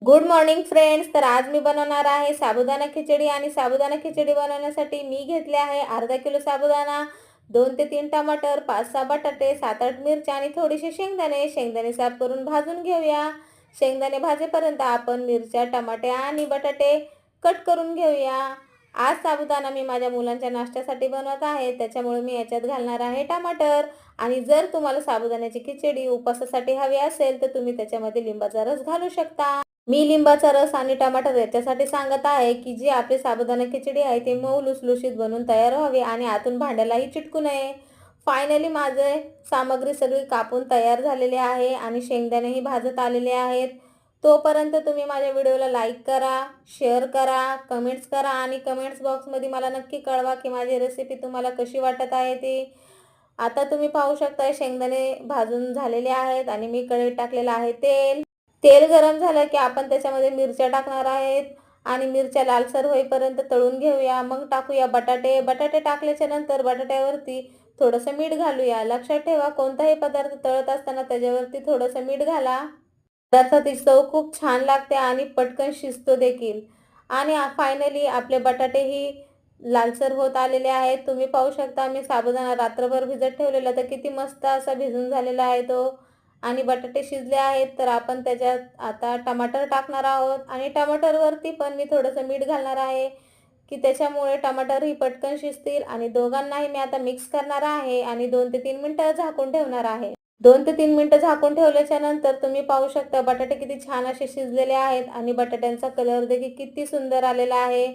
Good morning friends. तर आज मी बनवणार आहे साबुदाणा खिचडी. आणि साबुदाणा खिचडी बनवण्यासाठी मी घेतले आहे अर्धा किलो साबुदाणा, 2 ते 3 टमाटर, 5-6 बटाटे, 7-8 मिरच्या आणि थोडेसे शेंगदाणे. शेंगदाणे साफ करून भाजून घेऊया. शेंगदाणे भाजेपर्यंत आपण मिरच्या, टमाटे आणि बटाटे कट करून घेऊया. आज साबुदाणा मी माझ्या मुलांच्या नाश्त्यासाठी बनवत आहे, त्याच्यामुळे मी याच्यात घालणार आहे टमाटर. आणि जर तुम्हाला साबुदाण्याची खिचडी उपवासासाठी हवी असेल तर तुम्ही त्याच्यामध्ये लिंबाचा रस घालू शकता. मी लिंबाचा रस आणि टमाटर याच्यासाठी सांगत आहे की जी आपली साबुदाणा खिचडी आहे ती मऊ लुसलुशीत बनून तयार व्हावी आणि आतून भांड्यालाही चिटकू नये. फायनली माझे सामग्री सगळी कापून तयार झालेली आहे आणि शेंगदाणेही भाजत आलेले आहेत. तोपर्यंत तुम्ही माझ्या व्हिडिओला लाईक करा, शेअर करा, कमेंट्स करा आणि कमेंट्स बॉक्समध्ये मला नक्की कळवा की माझी रेसिपी तुम्हाला कशी वाटत आहे ती. आता तुम्ही पाहू शकता शेंगदाणे भाजून झालेले आहेत आणि मी कढईत टाकलेलं आहे तेल. तेल गरम झालं की आपण त्याच्यामध्ये मिरच्या टाकणार आहेत आणि मिरच्या लालसर होईपर्यंत तळून घेऊया. मग टाकूया बटाटे. बटाटे टाकल्याच्या नंतर बटाट्यावरती थोडंसं मीठ घालूया. लक्षात ठेवा, कोणताही पदार्थ तळत असताना त्याच्यावरती थोडंसं मीठ घाला. पदार्थाची चव खूप छान लागते आणि पटकन शिजतो देखील. आणि फायनली आपले बटाटेही लालसर होत आलेले आहेत. तुम्ही पाहू शकता मी साबुदाणा रात्रभर भिजत ठेवलेला, तर किती मस्त असा भिजून झालेला आहे तो. आणि बटाटे शिजले आहेत तर आपण त्याच्यात आता टमाटर टाकणार आहोत आणि टमाटरवरती पण मी थोडंसं मीठ घालणार आहे की त्याच्यामुळे टमाटरही पटकन शिजतील. आणि दोघांनाही मी आता मिक्स करणार आहे आणि 2 ते 3 मिनिटं झाकून ठेवणार आहे. 2 ते 3 मिनिटं झाकून ठेवल्याच्या नंतर तुम्ही पाहू शकता बटाटे किती छान असे शिजलेले आहेत आणि बटाट्यांचा कलर देखील किती सुंदर आलेला आहे.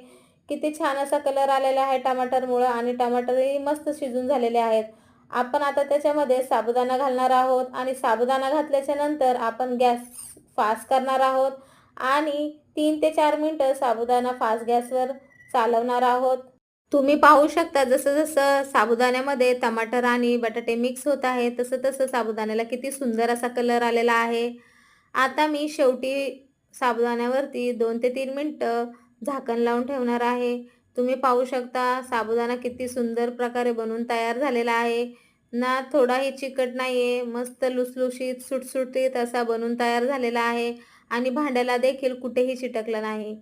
किती छान असा कलर आलेला आहे टमाटरमुळं आणि टमाटरही मस्त शिजून झालेले आहेत. आपण आता त्याच्यामध्ये साबुदाणा घालणार आहोत आणि साबुदाणा घातल्याच्या नंतर आपण गॅस फास्ट करणार आहोत आणि 3 ते 4 मिनिटं साबुदाणा फास्ट गॅसवर चालवणार आहोत. तुम्ही पाहू शकता जसं जसं साबुदाण्यामध्ये टमाटर आणि बटाटे मिक्स होत आहे तसं तसं साबुदाण्याला किती सुंदर असा कलर आलेला आहे. आता मी शेवटी साबुदाण्यावरती 2 ते 3 मिनिटं झाकण लावून ठेवणार आहे. तुम्ही पाहू शकता साबुदाणा किती सुंदर प्रकारे बनून तयार झालेला आहे ना. थोडाही चिकट नाही आहे, मस्त लुसलुशीत सुटसुटीत असा बनून तयार झालेला आहे आणि भांड्याला देखील कुठेही चिटकलं नाही.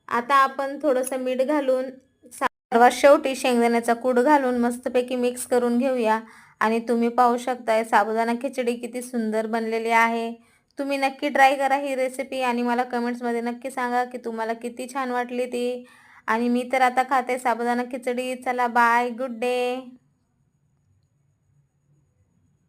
आता आपण थोडंसं मीठ घालून सर्वात शेवटी शेंगदाण्याचा कूट घालून मस्तपैकी मिक्स करून घेऊया. आणि तुम्ही पाहू शकताय साबुदाणा खिचडी किती सुंदर बनलेली आहे. तुम्ही नक्की ट्राय करा ही रेसिपी आणि मला कमेंट्समध्ये नक्की सांगा की तुम्हाला किती छान वाटली ती. आणि मी तर आता खाते साबुदाणा खिचडी. चला बाय, गुड डे.